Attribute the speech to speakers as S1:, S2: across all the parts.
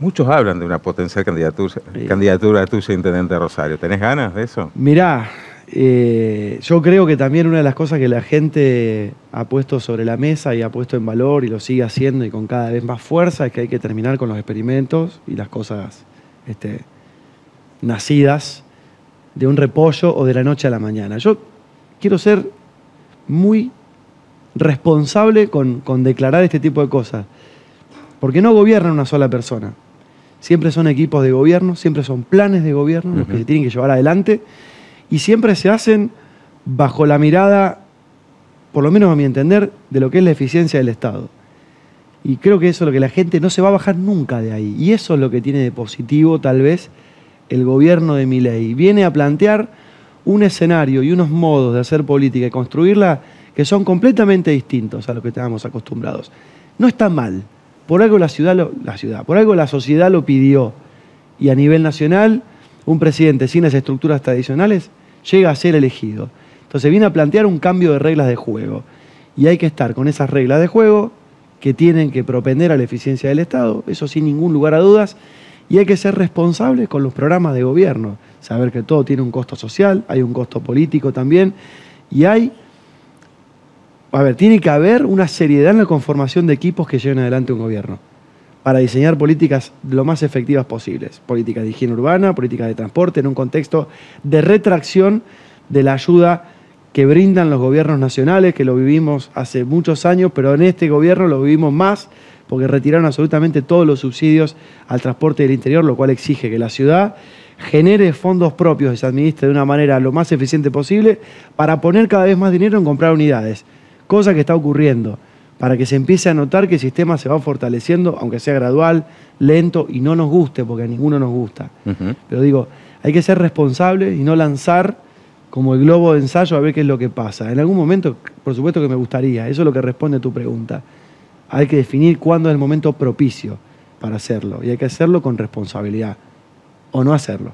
S1: Muchos hablan de una potencial candidatura tuya, intendente de Rosario. ¿Tenés ganas de eso?
S2: Mirá, yo creo que también una de las cosas que la gente ha puesto sobre la mesa y ha puesto en valor y lo sigue haciendo y con cada vez más fuerza es que hay que terminar con los experimentos y las cosas nacidas de un repollo o de la noche a la mañana. Yo quiero ser muy responsable con declarar este tipo de cosas, porque no gobierna una sola persona. Siempre son equipos de gobierno, siempre son planes de gobierno los que se tienen que llevar adelante y siempre se hacen bajo la mirada, por lo menos a mi entender, de lo que es la eficiencia del Estado. Y creo que eso es lo que la gente no se va a bajar nunca de ahí. Y eso es lo que tiene de positivo, tal vez, el gobierno de Milei. Viene a plantear un escenario y unos modos de hacer política y construirla que son completamente distintos a lo que estábamos acostumbrados. No está mal. Por algo por algo la sociedad lo pidió. Y a nivel nacional, un presidente sin las estructuras tradicionales llega a ser elegido. Entonces viene a plantear un cambio de reglas de juego. Y hay que estar con esas reglas de juego que tienen que propender a la eficiencia del Estado, eso sin ningún lugar a dudas, y hay que ser responsables con los programas de gobierno. Saber que todo tiene un costo social, hay un costo político también, y tiene que haber una seriedad en la conformación de equipos que lleven adelante un gobierno para diseñar políticas lo más efectivas posibles. Políticas de higiene urbana, políticas de transporte, en un contexto de retracción de la ayuda que brindan los gobiernos nacionales, que lo vivimos hace muchos años, pero en este gobierno lo vivimos más, porque retiraron absolutamente todos los subsidios al transporte del interior, lo cual exige que la ciudad genere fondos propios y se administre de una manera lo más eficiente posible para poner cada vez más dinero en comprar unidades. Cosa que está ocurriendo, para que se empiece a notar que el sistema se va fortaleciendo, aunque sea gradual, lento y no nos guste, porque a ninguno nos gusta. Pero digo, hay que ser responsable y no lanzar como el globo de ensayo a ver qué es lo que pasa. En algún momento, por supuesto que me gustaría, eso es lo que responde a tu pregunta. Hay que definir cuándo es el momento propicio para hacerlo, y hay que hacerlo con responsabilidad, o no hacerlo.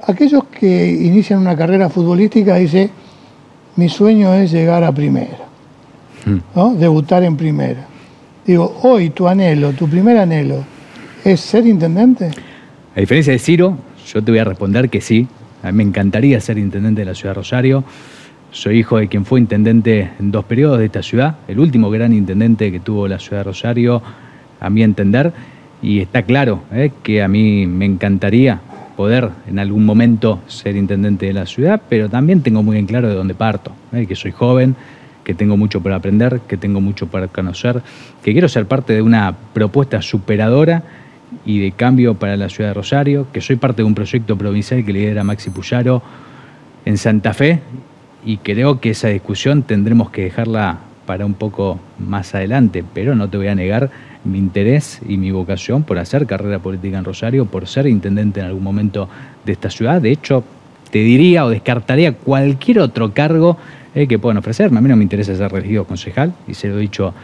S3: Aquellos que inician una carrera futbolística dicen: mi sueño es llegar a primera, ¿no? Debutar en primera. Digo, hoy tu primer anhelo, ¿es ser intendente?
S4: A diferencia de Ciro, yo te voy a responder que sí. A mí me encantaría ser intendente de la ciudad de Rosario. Soy hijo de quien fue intendente en 2 periodos de esta ciudad, el último gran intendente que tuvo la ciudad de Rosario, a mi entender, y está claro que a mí me encantaría poder en algún momento ser intendente de la ciudad, pero también tengo muy en claro de dónde parto, que soy joven, que tengo mucho por aprender, que tengo mucho para conocer, que quiero ser parte de una propuesta superadora y de cambio para la ciudad de Rosario, que soy parte de un proyecto provincial que lidera Maxi Puyaro en Santa Fe, y creo que esa discusión tendremos que dejarla para un poco más adelante, pero no te voy a negar mi interés y mi vocación por hacer carrera política en Rosario, por ser intendente en algún momento de esta ciudad. De hecho, te diría o descartaría cualquier otro cargo que puedan ofrecerme. A mí no me interesa ser elegido concejal, y se lo he dicho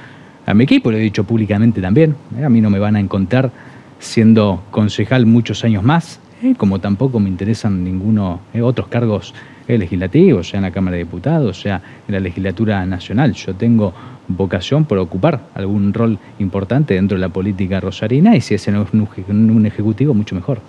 S4: a mi equipo, lo he dicho públicamente también. A mí no me van a encontrar siendo concejal muchos años más, como tampoco me interesan ninguno otros cargos legislativos, sea en la Cámara de Diputados, sea en la legislatura nacional. Yo tengo vocación por ocupar algún rol importante dentro de la política rosarina, y si es en un ejecutivo, mucho mejor.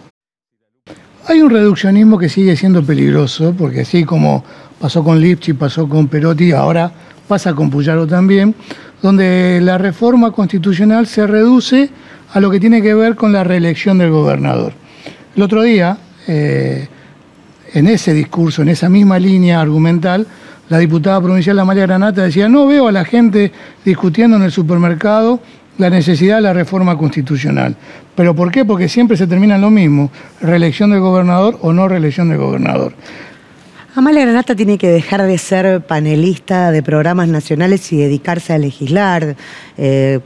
S3: Hay un reduccionismo que sigue siendo peligroso, porque así como pasó con Lipchi, pasó con Perotti, ahora pasa con Puyaro también, donde la reforma constitucional se reduce a lo que tiene que ver con la reelección del gobernador. El otro día, en ese discurso, en esa misma línea argumental, la diputada provincial Amalia Granata decía: no veo a la gente discutiendo en el supermercado la necesidad de la reforma constitucional. ¿Pero por qué? Porque siempre se termina en lo mismo: reelección del gobernador o no reelección del gobernador.
S5: Amalia Granata tiene que dejar de ser panelista de programas nacionales y dedicarse a legislar.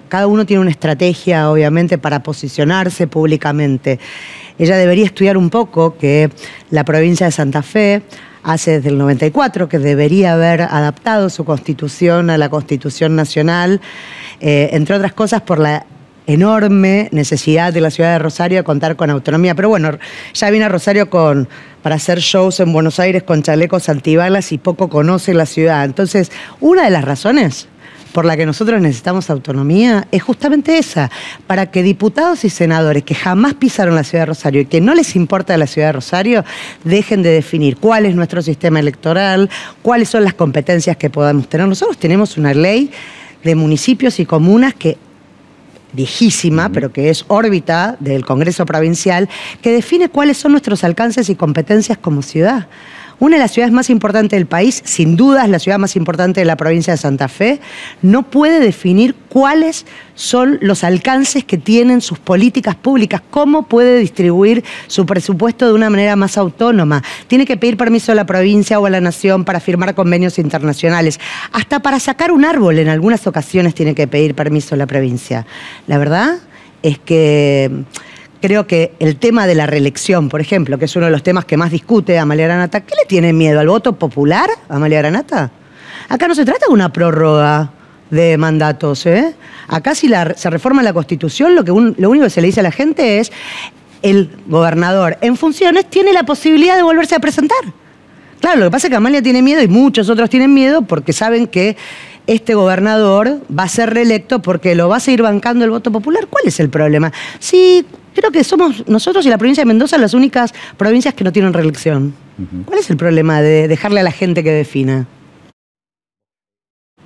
S5: Cada uno tiene una estrategia, obviamente, para posicionarse públicamente. Ella debería estudiar un poco que la provincia de Santa Fe hace desde el 94 que debería haber adaptado su constitución a la Constitución Nacional, entre otras cosas por la enorme necesidad de la ciudad de Rosario de contar con autonomía. Pero bueno, ya viene a Rosario para hacer shows en Buenos Aires con chalecos antibalas y poco conoce la ciudad. Entonces, una de las razones por la que nosotros necesitamos autonomía es justamente esa, para que diputados y senadores que jamás pisaron la ciudad de Rosario y que no les importa la ciudad de Rosario, dejen de definir cuál es nuestro sistema electoral, cuáles son las competencias que podamos tener. Nosotros tenemos una ley de municipios y comunas que viejísima, pero que es órbita del Congreso Provincial, que define cuáles son nuestros alcances y competencias como ciudad. Una de las ciudades más importantes del país, sin duda es la ciudad más importante de la provincia de Santa Fe, no puede definir cuáles son los alcances que tienen sus políticas públicas, cómo puede distribuir su presupuesto de una manera más autónoma. Tiene que pedir permiso a la provincia o a la nación para firmar convenios internacionales. Hasta para sacar un árbol en algunas ocasiones tiene que pedir permiso a la provincia. La verdad es que creo que el tema de la reelección, por ejemplo, que es uno de los temas que más discute Amalia Granata, ¿qué le tiene miedo? ¿Al voto popular, Amalia Granata? Acá no se trata de una prórroga de mandatos, ¿eh? Acá si se reforma la Constitución, lo único que se le dice a la gente es el gobernador en funciones tiene la posibilidad de volverse a presentar. Claro, lo que pasa es que Amalia tiene miedo y muchos otros tienen miedo porque saben que este gobernador va a ser reelecto porque lo va a seguir bancando el voto popular. ¿Cuál es el problema? Sí, creo que somos nosotros y la provincia de Mendoza las únicas provincias que no tienen reelección. ¿Cuál es el problema de dejarle a la gente que defina?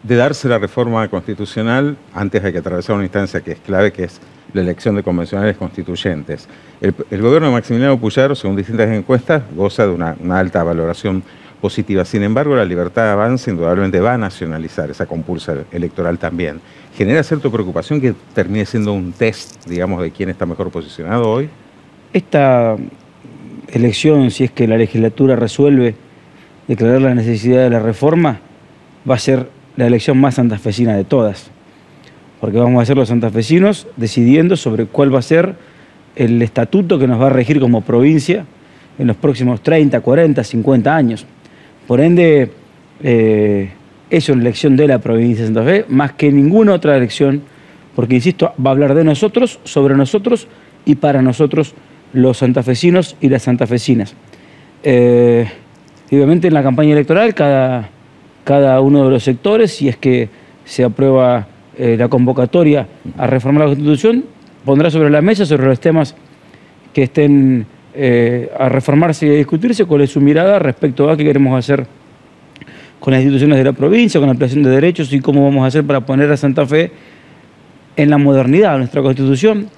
S1: De darse la reforma constitucional, antes hay que atravesar una instancia que es clave, que es la elección de convencionales constituyentes. El gobierno de Maximiliano Puyaro, según distintas encuestas, goza de una alta valoración positiva. Sin embargo, la Libertad Avanza indudablemente va a nacionalizar esa compulsa electoral también. ¿Genera cierta preocupación que termine siendo un test, digamos, de quién está mejor posicionado hoy?
S6: Esta elección, si es que la legislatura resuelve declarar la necesidad de la reforma, va a ser la elección más santafesina de todas. Porque vamos a ser los santafesinos decidiendo sobre cuál va a ser el estatuto que nos va a regir como provincia en los próximos 30, 40, 50 años. Por ende, es una elección de la provincia de Santa Fe, más que ninguna otra elección, porque, insisto, va a hablar de nosotros, sobre nosotros y para nosotros, los santafesinos y las santafesinas. Obviamente, en la campaña electoral, cada uno de los sectores, si es que se aprueba la convocatoria a reformar la Constitución, pondrá sobre la mesa, sobre los temas que estén a reformarse y a discutirse, cuál es su mirada respecto a qué queremos hacer con las instituciones de la provincia, con la ampliación de derechos y cómo vamos a hacer para poner a Santa Fe en la modernidad. Nuestra Constitución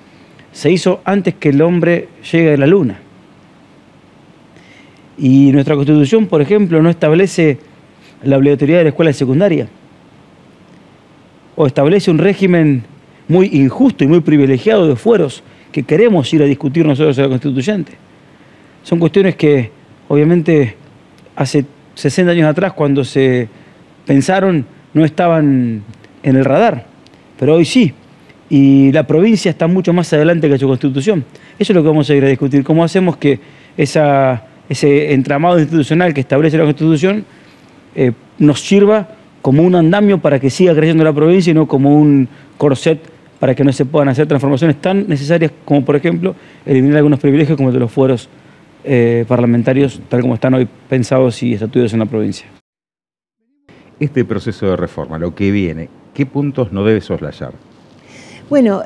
S6: se hizo antes que el hombre llegue a la luna. Y nuestra Constitución, por ejemplo, no establece la obligatoriedad de la escuela secundaria, o establece un régimen muy injusto y muy privilegiado de fueros que queremos ir a discutir nosotros a la Constituyente. Son cuestiones que, obviamente, hace 60 años atrás, cuando se pensaron, no estaban en el radar, pero hoy sí. Y la provincia está mucho más adelante que su Constitución. Eso es lo que vamos a ir a discutir. ¿Cómo hacemos que ese entramado institucional que establece la Constitución nos sirva como un andamio para que siga creciendo la provincia y no como un corset para que no se puedan hacer transformaciones tan necesarias como, por ejemplo, eliminar algunos privilegios como el de los fueros parlamentarios, tal como están hoy pensados y estatuidos en la provincia?
S1: Este proceso de reforma, lo que viene, ¿qué puntos no debe soslayar?
S7: Bueno,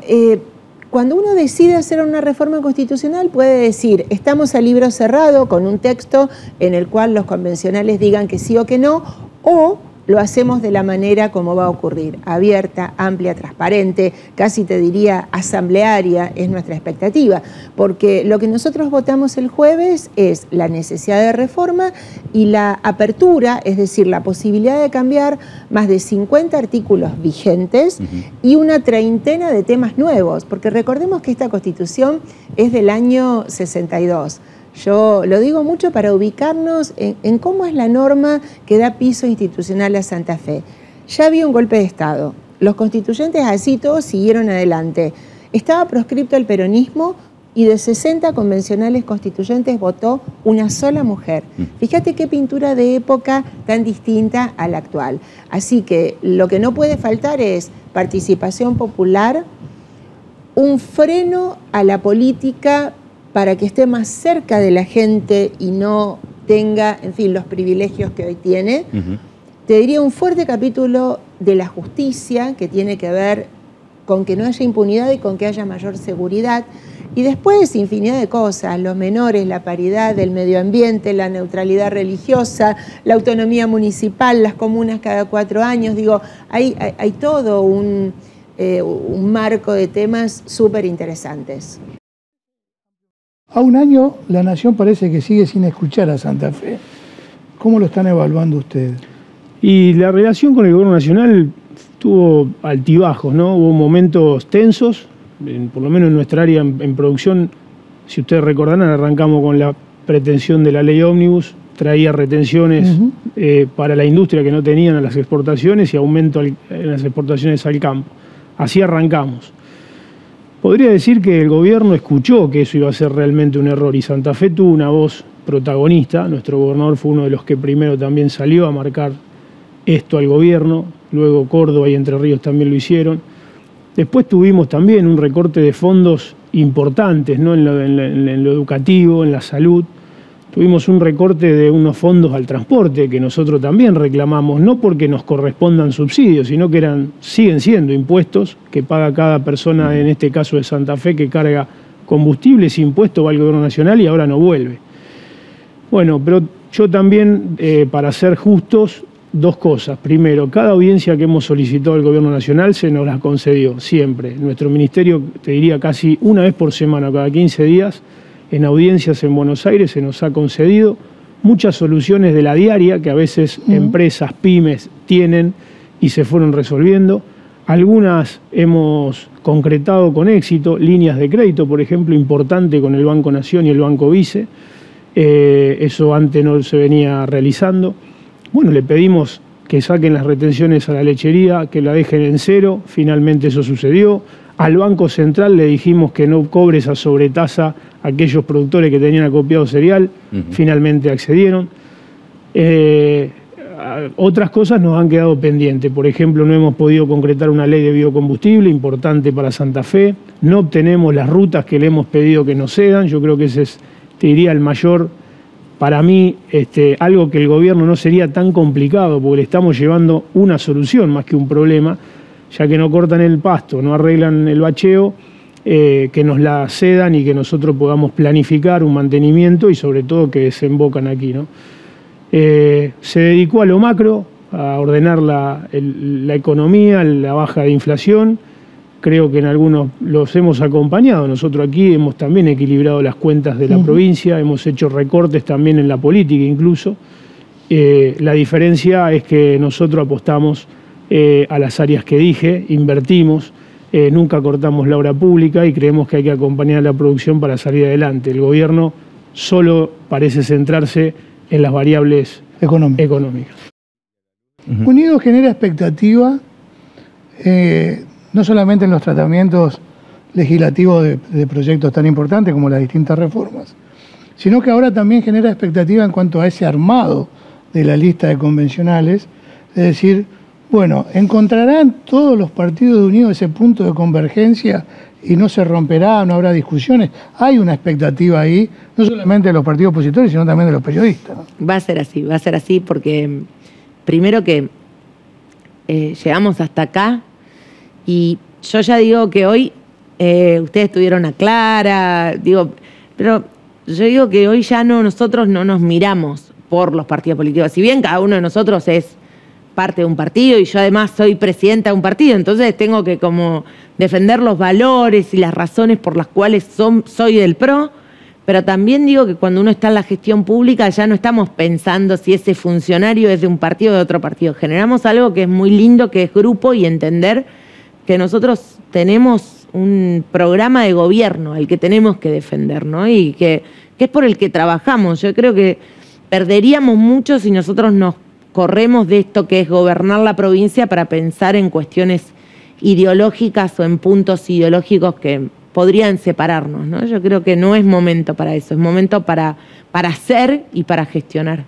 S7: cuando uno decide hacer una reforma constitucional puede decir, estamos a libro cerrado con un texto en el cual los convencionales digan que sí o que no, o lo hacemos de la manera como va a ocurrir, abierta, amplia, transparente, casi te diría asamblearia, es nuestra expectativa, porque lo que nosotros votamos el jueves es la necesidad de reforma y la apertura, es decir, la posibilidad de cambiar más de 50 artículos vigentes y una treintena de temas nuevos, porque recordemos que esta Constitución es del año 62. Yo lo digo mucho para ubicarnos en cómo es la norma que da piso institucional a Santa Fe. Ya había un golpe de Estado. Los constituyentes así todos siguieron adelante. Estaba proscripto el peronismo y de 60 convencionales constituyentes votó una sola mujer. Fíjate qué pintura de época tan distinta a la actual. Así que lo que no puede faltar es participación popular, un freno a la política para que esté más cerca de la gente y no tenga, en fin, los privilegios que hoy tiene. te diría un fuerte capítulo de la justicia que tiene que ver con que no haya impunidad y con que haya mayor seguridad. Y después infinidad de cosas, los menores, la paridad, el medio ambiente, la neutralidad religiosa, la autonomía municipal, las comunas cada 4 años. Digo, hay todo un marco de temas súper interesantes.
S3: A un año la Nación parece que sigue sin escuchar a Santa Fe. ¿Cómo lo están evaluando ustedes?
S8: Y la relación con el gobierno nacional tuvo altibajos, ¿no? Hubo momentos tensos, por lo menos en nuestra área en producción. Si ustedes recordarán, arrancamos con la pretensión de la ley ómnibus, traía retenciones para la industria que no tenían a las exportaciones y aumento en las exportaciones al campo. Así arrancamos. Podría decir que el gobierno escuchó que eso iba a ser realmente un error y Santa Fe tuvo una voz protagonista. Nuestro gobernador fue uno de los que primero también salió a marcar esto al gobierno, luego Córdoba y Entre Ríos también lo hicieron. Después tuvimos también un recorte de fondos importantes, ¿no? en lo educativo, en la salud. Tuvimos un recorte de unos fondos al transporte que nosotros también reclamamos, no porque nos correspondan subsidios, sino que siguen siendo impuestos que paga cada persona, en este caso de Santa Fe, que carga combustible. Ese impuesto va al gobierno nacional y ahora no vuelve. Bueno, pero yo también, para ser justos, 2 cosas. Primero, cada audiencia que hemos solicitado al gobierno nacional se nos la concedió, siempre. Nuestro ministerio, te diría, casi una vez por semana, cada 15 días, en audiencias en Buenos Aires se nos ha concedido muchas soluciones de la diaria que a veces empresas, pymes tienen y se fueron resolviendo. Algunas hemos concretado con éxito, líneas de crédito, por ejemplo, importante con el Banco Nación y el Banco Vice. Eso antes no se venía realizando. Bueno, le pedimos que saquen las retenciones a la lechería, que la dejen en 0, finalmente eso sucedió. Al Banco Central le dijimos que no cobre esa sobretasa a aquellos productores que tenían acopiado cereal, finalmente accedieron. Otras cosas nos han quedado pendientes, por ejemplo, no hemos podido concretar una ley de biocombustible importante para Santa Fe, no obtenemos las rutas que le hemos pedido que nos cedan. Yo creo que ese es, te diría, el mayor... Para mí, algo que el gobierno no sería tan complicado, porque le estamos llevando una solución más que un problema, ya que no cortan el pasto, no arreglan el bacheo, que nos la cedan y que nosotros podamos planificar un mantenimiento y sobre todo que desembocan aquí, ¿no? Se dedicó a lo macro, a ordenar la economía, la baja de inflación. Creo que en algunos los hemos acompañado. Nosotros aquí hemos también equilibrado las cuentas de la provincia, hemos hecho recortes también en la política incluso. La diferencia es que nosotros apostamos a las áreas que dije, invertimos, nunca cortamos la obra pública y creemos que hay que acompañar a la producción para salir adelante. El gobierno solo parece centrarse en las variables económicas.
S3: Unidos genera expectativa, no solamente en los tratamientos legislativos de proyectos tan importantes como las distintas reformas, sino que ahora también genera expectativa en cuanto a ese armado de la lista de convencionales, es decir, bueno, ¿encontrarán todos los partidos de Unidos ese punto de convergencia y no se romperá, no habrá discusiones? Hay una expectativa ahí, no solamente de los partidos opositores, sino también de los periodistas, ¿no?
S9: Va a ser así porque primero que llegamos hasta acá y yo ya digo que hoy ustedes tuvieron a Clara, pero yo digo que hoy ya nosotros no nos miramos por los partidos políticos. Si bien cada uno de nosotros es parte de un partido y yo además soy presidenta de un partido, entonces tengo que como defender los valores y las razones por las cuales soy del PRO, pero también digo que cuando uno está en la gestión pública ya no estamos pensando si ese funcionario es de un partido o de otro partido. Generamos algo que es muy lindo, que es grupo, y entender que nosotros tenemos un programa de gobierno al que tenemos que defender, ¿no? Y que es por el que trabajamos. Yo creo que perderíamos mucho si nosotros nos corremos de esto que es gobernar la provincia para pensar en cuestiones ideológicas o en puntos ideológicos que podrían separarnos, ¿no? Yo creo que no es momento para eso, es momento para hacer y para gestionar.